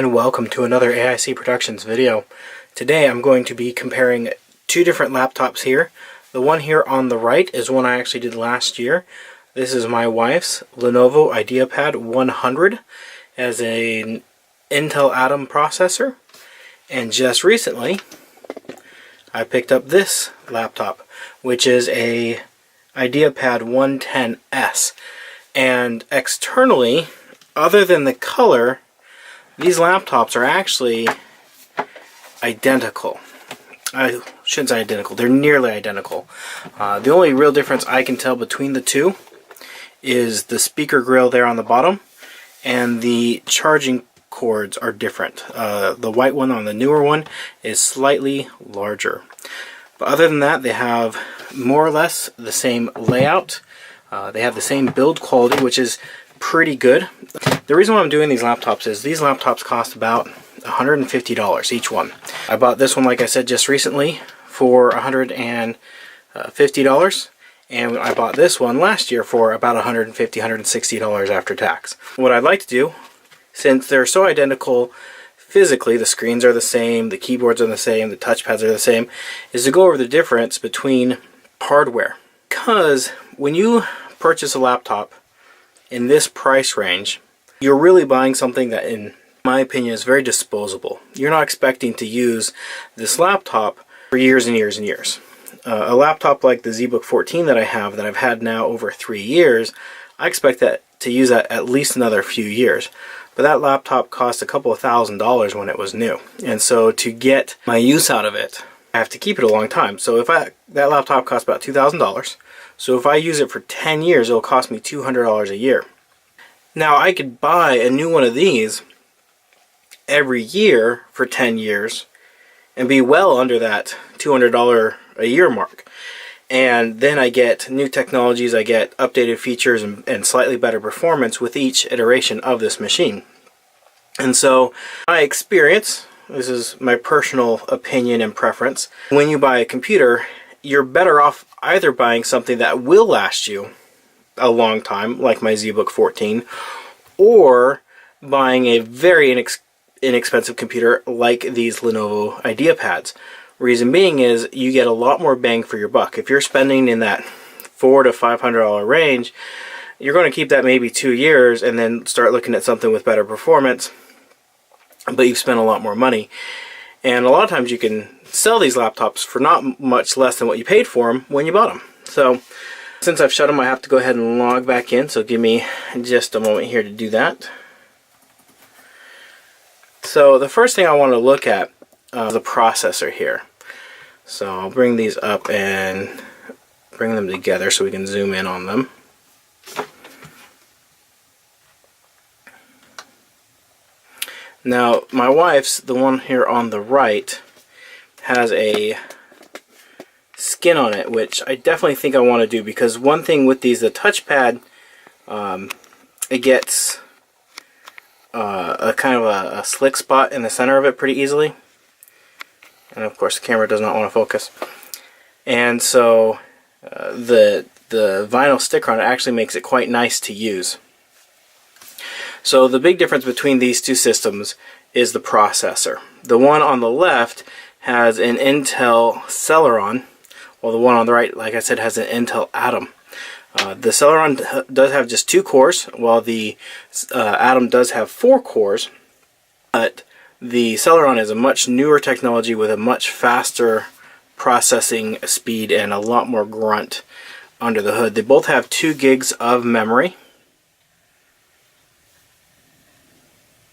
and welcome to another AIC Productions video. Today I'm going to be comparing two different laptops here. The one here on the right is one I actually did last year. This is my wife's Lenovo Ideapad 100 as an Intel Atom processor. And just recently I picked up this laptop, which is a Ideapad 110S. And externally, other than the color, these laptops are actually identical. I shouldn't say identical, they're nearly identical. The only real difference I can tell between the two is the speaker grill there on the bottom, and the charging cords are different. The white one on the newer one is slightly larger. But other than that, they have more or less the same layout. They have the same build quality, which is pretty good. The reason why I'm doing these laptops is these laptops cost about $150 each one. I bought this one, like I said, just recently for $150, and I bought this one last year for about $150, $160 after tax. What I'd like to do, since they're so identical physically, the screens are the same, the keyboards are the same, the touchpads are the same, is to go over the difference between hardware. Because when you purchase a laptop in this price range, you're really buying something that, in my opinion, is very disposable. You're not expecting to use this laptop for years and years and years. A laptop like the ZBook 14 that I have, that I've had now over 3 years, I expect that to use that at least another few years. But that laptop cost a couple of $1,000s when it was new. And so to get my use out of it, I have to keep it a long time. So that laptop costs about $2,000. So if I use it for 10 years, it'll cost me $200 a year. Now I could buy a new one of these every year for 10 years and be well under that $200 a year mark. And then I get new technologies, I get updated features and slightly better performance with each iteration of this machine. And so my experience, this is my personal opinion and preference, when you buy a computer, you're better off either buying something that will last you a long time, like my ZBook 14, or buying a very inexpensive computer like these Lenovo Ideapads. Reason being is you get a lot more bang for your buck. If you're spending in that $400 to $500 range, you're going to keep that maybe 2 years and then start looking at something with better performance, but you've spent a lot more money. And a lot of times you can sell these laptops for not much less than what you paid for them when you bought them. So since I've shut them, I have to go ahead and log back in, so give me just a moment here to do that. So the first thing I want to look at is the processor here. So I'll bring these up and bring them together so we can zoom in on them. Now my wife's, the one here on the right, has a skin on it, which I definitely think I want to do, because one thing with these, the touchpad, it gets a kind of a slick spot in the center of it pretty easily, and of course the camera does not want to focus, and so the vinyl sticker on it actually makes it quite nice to use. So the big difference between these two systems is the processor. The one on the left has an Intel Celeron, while the one on the right, like I said, has an Intel Atom. The Celeron does have just 2 cores, while the Atom does have 4 cores. But the Celeron is a much newer technology with a much faster processing speed and a lot more grunt under the hood. They both have 2 gigs of memory,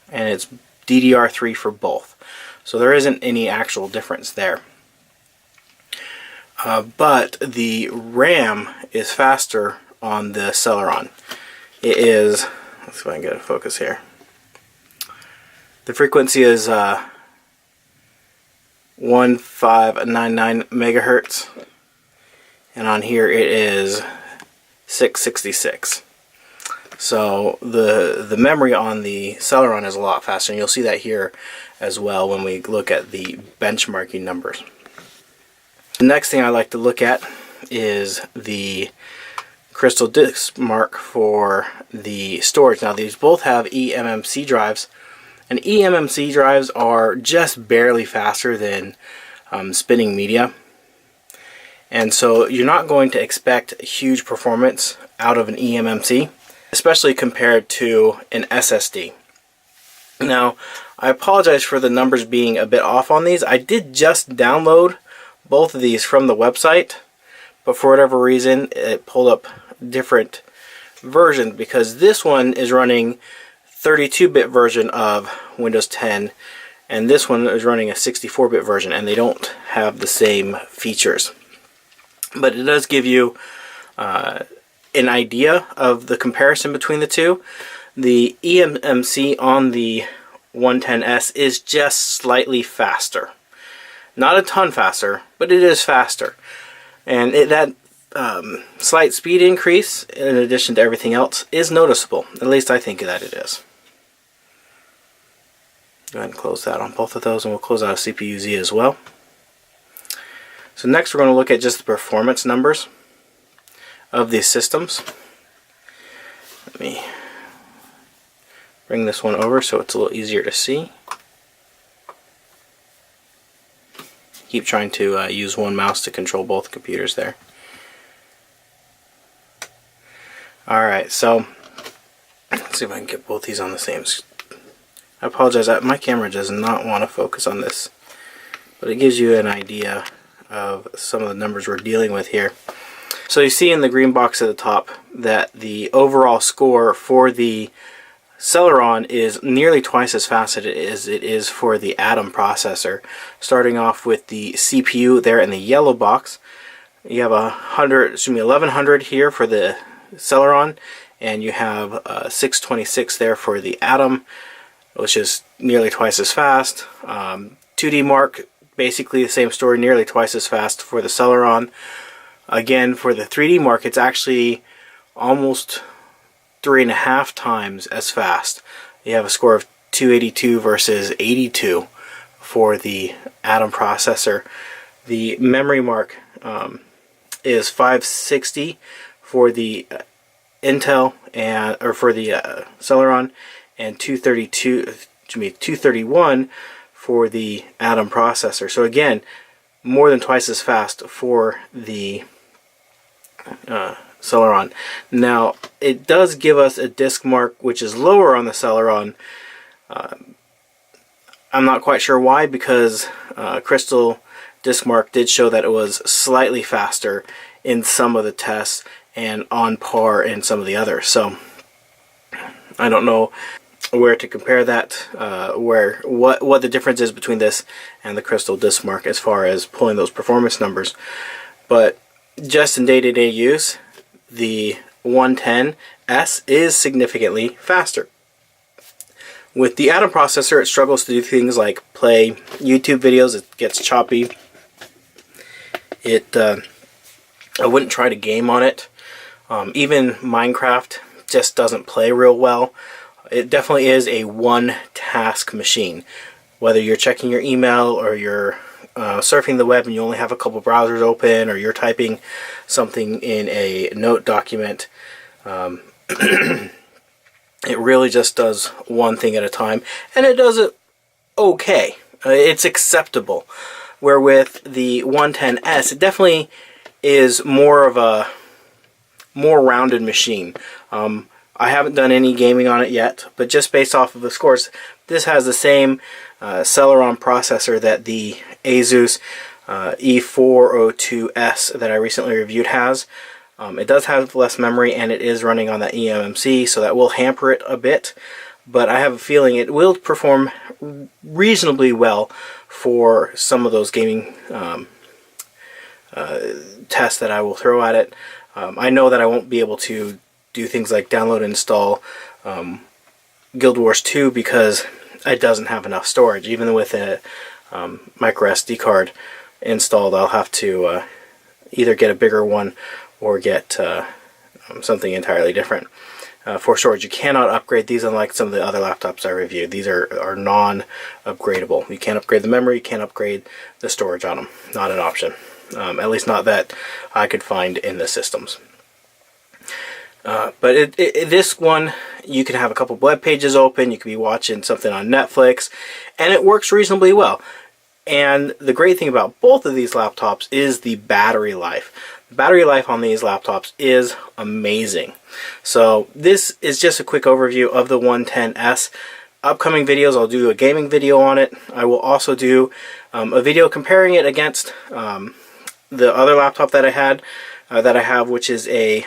and it's DDR3 for both. So there isn't any actual difference there. But the RAM is faster on the Celeron. It is, let's see if I can get a focus here. The frequency is 1599 megahertz, and on here it is 666. So the memory on the Celeron is a lot faster, and you'll see that here as well when we look at the benchmarking numbers. The next thing I like to look at is the crystal disk mark for the storage. Now these both have eMMC drives, And eMMC drives are just barely faster than spinning media. And so you're not going to expect huge performance out of an eMMC, especially compared to an SSD. Now, I apologize for the numbers being a bit off on these. I did just download both of these from the website, but for whatever reason it pulled up different versions, because this one is running 32-bit version of Windows 10 and this one is running a 64-bit version, and they don't have the same features. But it does give you an idea of the comparison between the two. The eMMC on the 110S is just slightly faster. Not a ton faster, but it is faster. And that slight speed increase, in addition to everything else, is noticeable. At least I think that it is. Go ahead and close that on both of those, and we'll close out a CPU-Z as well. So next we're going to look at just the performance numbers of these systems. Let me bring this one over so it's a little easier to see. Keep trying to use one mouse to control both computers there. Alright, so let's see if I can get both these on the same. I apologize, my camera does not want to focus on this, but it gives you an idea of some of the numbers we're dealing with here. So you see in the green box at the top that the overall score for the Celeron is nearly twice as fast as it is for the Atom processor. Starting off with the CPU there in the yellow box, you have 1100 here for the Celeron, and you have 626 there for the Atom, which is nearly twice as fast. 2D Mark, basically the same story, nearly twice as fast for the Celeron. Again, for the 3D Mark, it's actually almost 3.5 times as fast. You have a score of 282 versus 82 for the Atom processor. The memory mark is 560 for the Intel or for the Celeron, and 231 for the Atom processor. So again, more than twice as fast for the Celeron. Now, it does give us a disk mark which is lower on the Celeron. I'm not quite sure why, because Crystal disk mark did show that it was slightly faster in some of the tests and on par in some of the others. So I don't know where to compare that, what the difference is between this and the Crystal disk mark as far as pulling those performance numbers. But just in day-to-day use, the 110S is significantly faster. With the Atom processor, it struggles to do things like play YouTube videos. It gets choppy. I wouldn't try to game on it. Even Minecraft just doesn't play real well. It definitely is a one-task machine. Whether you're checking your email or you're surfing the web and you only have a couple browsers open, or you're typing something in a note document, it really just does one thing at a time, and it does it okay. It's acceptable. Where with the 110S, it definitely is more of a more rounded machine. I haven't done any gaming on it yet, but just based off of the scores, this has the same Celeron processor that the Asus E402S that I recently reviewed has. It does have less memory, and it is running on that eMMC, so that will hamper it a bit, but I have a feeling it will perform reasonably well for some of those gaming tests that I will throw at it. I know that I won't be able to do things like download and install Guild Wars 2 because it doesn't have enough storage. Even with a micro SD card installed, I'll have to either get a bigger one or get something entirely different. For storage, you cannot upgrade these, unlike some of the other laptops I reviewed. These are non-upgradable. You can't upgrade the memory, you can't upgrade the storage on them. Not an option. At least not that I could find in the systems. But this one You can have a couple web pages open, you could be watching something on Netflix, and it works reasonably well. And the great thing about both of these laptops is the battery life. The battery life on these laptops is amazing. So this is just a quick overview of the 110S. Upcoming videos, I'll do a gaming video on it. I will also do a video comparing it against the other laptop that I have, which is a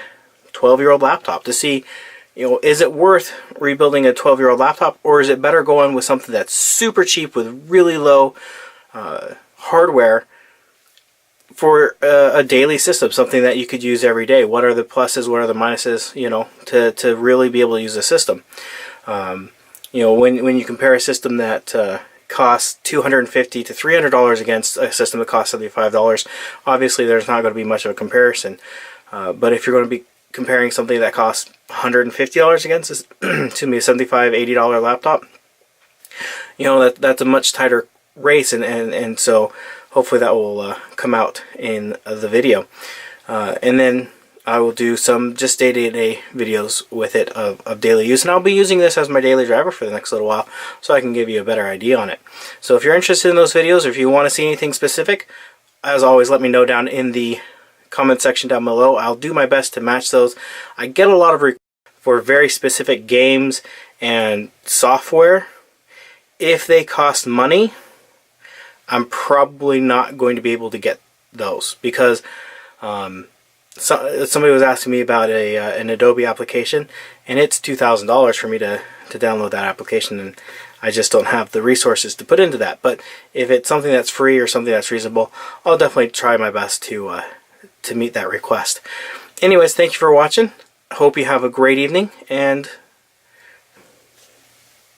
12-year-old laptop, to see, is it worth rebuilding a 12-year-old laptop, or is it better going with something that's super cheap with really low hardware for a daily system, something that you could use every day. What are the pluses, what are the minuses, to really be able to use a system. When you compare a system that costs $250 to $300 against a system that costs $75, obviously there's not going to be much of a comparison. But if you're going to be comparing something that costs $150 against excuse me, a $75, $80 laptop, that's a much tighter race, and so hopefully that will come out in the video. And then I will do some just day-to-day videos with it of daily use, and I'll be using this as my daily driver for the next little while, so I can give you a better idea on it. So if you're interested in those videos, or if you want to see anything specific, as always, let me know down in the comment section down below. I'll do my best to match those. I get a lot of requests for very specific games and software. If they cost money, I'm probably not going to be able to get those, because somebody was asking me about an Adobe application, and it's $2,000 for me to download that application, and I just don't have the resources to put into that. But if it's something that's free or something that's reasonable, I'll definitely try my best to meet that request. Anyways, thank you for watching. Hope you have a great evening, and